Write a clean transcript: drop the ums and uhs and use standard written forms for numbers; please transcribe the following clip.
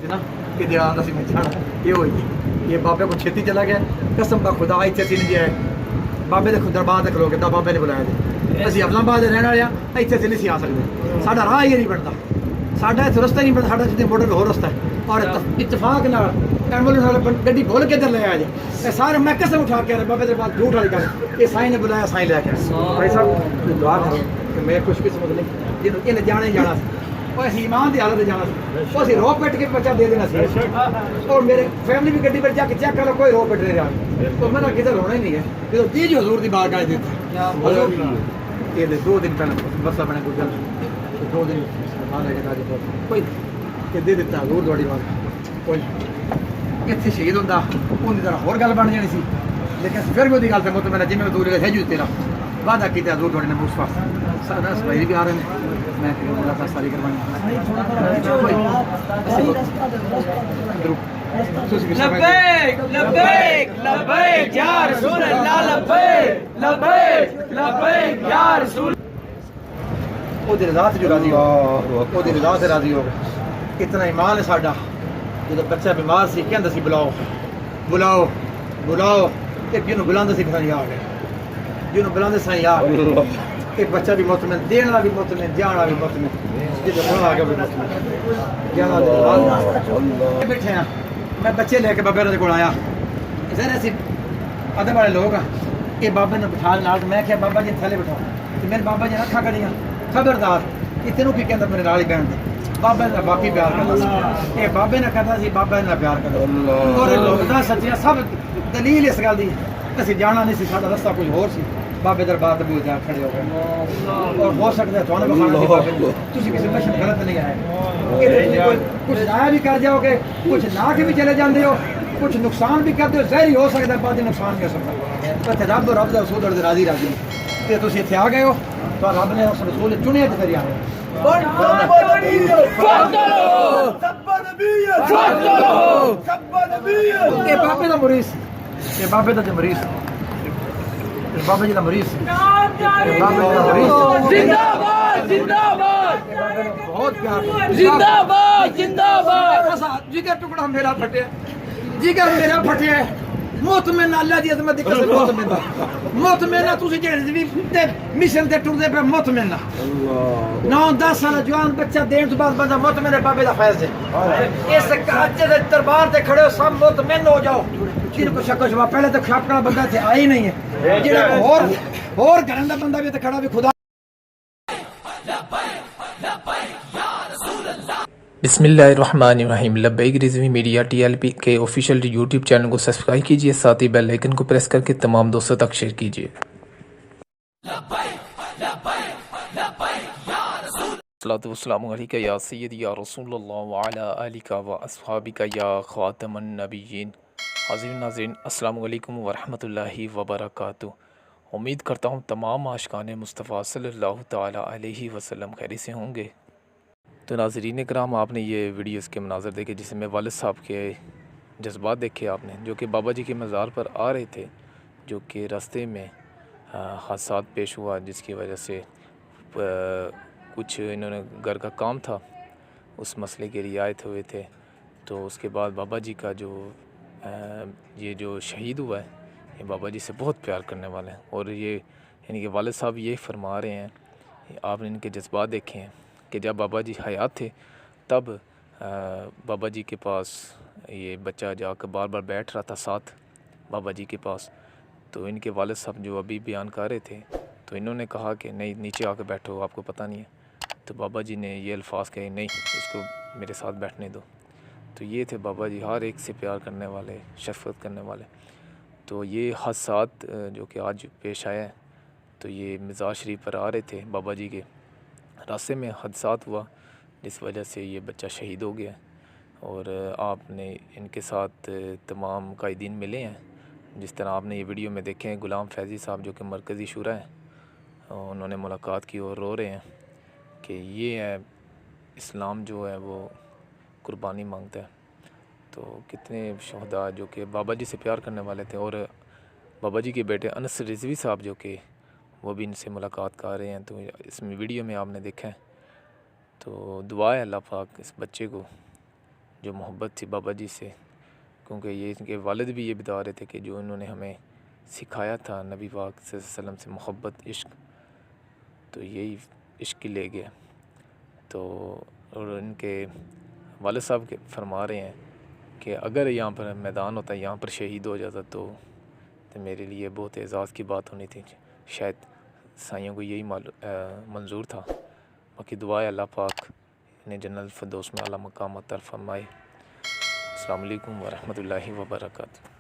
ना कि ध्यान से ये हुई ये बाबे को छेती चला गया कसम का खुदा इतने सीन दिया है बाबे के दरबार तक लोग बाबे ने बुलाया असं अफलाबाद रहने वाले इतने से नहीं आ सकते साडा राह ही नहीं बनता साडा इतना रस्ता नहीं बनता साडा जितने मोटर होर रस्ता है और इतफाक नाल एम्बुलेंस वाला गड्डी बोल के इधर ले आया जाए सारे मैं कसम उठा के बाबे के पास झूठ वाली गल ये साईं ने बुलाया साईं लैके भाई साहब दुआ करो कि मैं खुशकिस्मत नहीं जिन्होंने इन्हें जाना ही जाना और ईमान की हालत जाना वो अभी रो पेट के बच्चा दे देना सी और मेरे फैमिली भी गड्डी पर जाके चेक करो कोई रो पेट नहीं रहा तो मेरा किधर होना ही नहीं है जो चीज हजूर की बात कर देता ये 2 दिन पहले बसा बने गुजर 2 दिन कोई कि दे देता हजूर थोड़ी बात कोई इतने शहीद होंगे उनकी तरह होर गल बन जानी सी लेकिन फिर भी वो गल तो मतलब मेरा जिम्मे दूर है तेरा वादा किया हजूर थोड़े ने मुस्तफा सवाई भी आ रहे हैं मैं मुलाकात सारी करवानी लब्बैक लब्बैक लब्बैक या रसूल अल्लाह लब्बैक लब्बैक लब्बैक या रसूल ओदी रज़ा से जो राजी हो ओदी रज़ा से राजी हो इतना ईमान है साडा जो बच्चा बीमार सी कहंदा सी बुलाओ बुलाओ बुलाओ एक जिन्हों बुलांदा सी पता नहीं आ गया जिन्हों बुलांदे साईं आ एक बच्चा भी मुतमिन देने वाला भी मुतमिन जाना भी मुतमिन जिधर बुला आ गया भी मुतमिन जाना बैठे हैं मैं बच्चे लेके बाबे के कोल आया सर ऐसे अदब वाले लोग ये बाबे ने बिठा नाल मैं क्या बाबा जी थले बिठाओ तो मेरे बाबा जी ने अखा करियां खबरदार इतनों की कहंदा मेरे नाल ही बैठ दे बाबे ने बाकी प्यार करदा ये बाबे ने कहता सी बाबे ने प्यार करदा और लोग दा सच्चिया सब दलील इस गल दी असि जाना नहीं सी साडा रास्ता कुछ होर सी बाबे दरबार ते बूझ जा खड़े हो गए और हो सकता है थाने बखाना दी बाबे तुसी किसी मशीन गलत नहीं आए कुछ आया भी कर जाओगे कुछ ना के भी चले जाते हो कुछ नुकसान भी करते हो जहर हो सकता है बाद नुकसान भी हो सकता है तो रब रब का रसूल राजी राजी ते तुसी इत्थे आ गए हो तो रब ने उस रसूल चुने ते फिर आए ये बाबे दा मुरीद ये बाबे दा मुरीद बाबा जी का मरीज जिंदाबाद जिंदाबाद बहुत प्यार जिंदाबाद जिंदाबाद जिगर टुकड़ा मेरा फटे जिगर मेरा फटे मुतमिन अल्लाह दी अज़मत दी कसम मुतमिन तुसी जेड़े भी मिशन ते टुरदे पे मुतमिन 9-10 साल जवान बच्चा देण तो बाद बंदा मुतमिन है बाबे दा फैज़ है इस काजे दे दरबार ते खड़े हो सब मुतमिन हो जाओ जिनको शक शबा पहले तो खापड़ा बंदा थे आई नहीं है जेड़ा और घरन दा बंदा भी ते खड़ा भी खुदा बिस्मिल्लाहिर्रहमानिर्रहीम लब्बैक रिज़वी मीडिया टीएलपी के ऑफिशियल यूट्यूब चैनल को सब्सक्राइब कीजिए साथ ही बेल आइकन को प्रेस करके तमाम दोस्तों तक शेयर कीजिए। अस्सलातु वस्सलामु अलैका या सय्यदी या रसूलल्लाह व अला आलिका व अस्हाबिका या खातमन नबिय्यीन। हाज़रीन नाज़रीन अस्सलामु अलैकुम व रहमतुल्लाहि व बरकातुहू। उम्मीद करता हूँ तमाम आशिकाने मुस्तफ़ा सल्लल्लाहु तआला अलैहि वसल्लम खैरियत से होंगे। तो नाज़रीन इकराम आपने ये वीडियोस के मनाज़र देखे जिसमें वालिद साहब के जज्बात देखे आपने जो कि बाबा जी के मज़ार पर आ रहे थे जो कि रास्ते में हादसा पेश हुआ जिसकी वजह से कुछ इन्होंने घर का काम था उस मसले के लिए आए हुए थे। तो उसके बाद बाबा जी का जो ये जो शहीद हुआ है ये बाबा जी से बहुत प्यार करने वाले हैं और ये यानी कि वालिद साहब ये फरमा रहे हैं आपने इनके जज्बात देखे हैं कि जब बाबा जी हयात थे तब बाबा जी के पास ये बच्चा जाकर बार बार बैठ रहा था साथ बाबा जी के पास। तो इनके वालिद साहब जो अभी बयान कर रहे थे तो इन्होंने कहा कि नहीं नीचे आकर बैठो आपको पता नहीं है। तो बाबा जी ने ये अल्फाज कहे नहीं इसको मेरे साथ बैठने दो। तो ये थे बाबा जी हर एक से प्यार करने वाले शफ़क़त करने वाले। तो ये हादसात जो कि आज पेश आया है तो ये मज़ार शरीफ पर आ रहे थे बाबा जी के रास्ते में हादसात हुआ जिस वजह से ये बच्चा शहीद हो गया और आपने इनके साथ तमाम कायदीन मिले हैं जिस तरह आपने ये वीडियो में देखे हैं। गुलाम फैज़ी साहब जो कि मरकज़ी शुरा हैं उन्होंने मुलाकात की और रो रहे हैं कि ये है इस्लाम जो है वो कुर्बानी मांगता है। तो कितने शहदा जो कि बाबा जी से प्यार करने वाले थे और बाबा जी के बेटे अनस रिज़वी साहब जो कि वो भी इनसे मुलाकात कर रहे हैं। तो इसमें वीडियो में आपने देखा है। तो दुआ है अल्लाह पाक इस बच्चे को جو محبت تھی بابا جی سے، کیونکہ یہ ان کے والد بھی یہ بتا رہے تھے کہ جو انہوں نے ہمیں سکھایا تھا نبی پاک صلی اللہ علیہ وسلم سے محبت، عشق، تو یہی عشق کی لے گیا۔ تو اور ان کے والد صاحب کے فرما رہے ہیں کہ اگر یہاں پر میدان ہوتا، یہاں پر شہید ہو جاتا تو میرے لیے بہت اعزاز کی بات ہونی تھی، شاید سائیوں کو یہی منظور تھا۔ باقی دعا ہے اللہ پاک انہیں جنت الفردوس میں اعلیٰ مقام عطا فرمائے۔ السلام علیکم ورحمۃ اللہ وبرکاتہ۔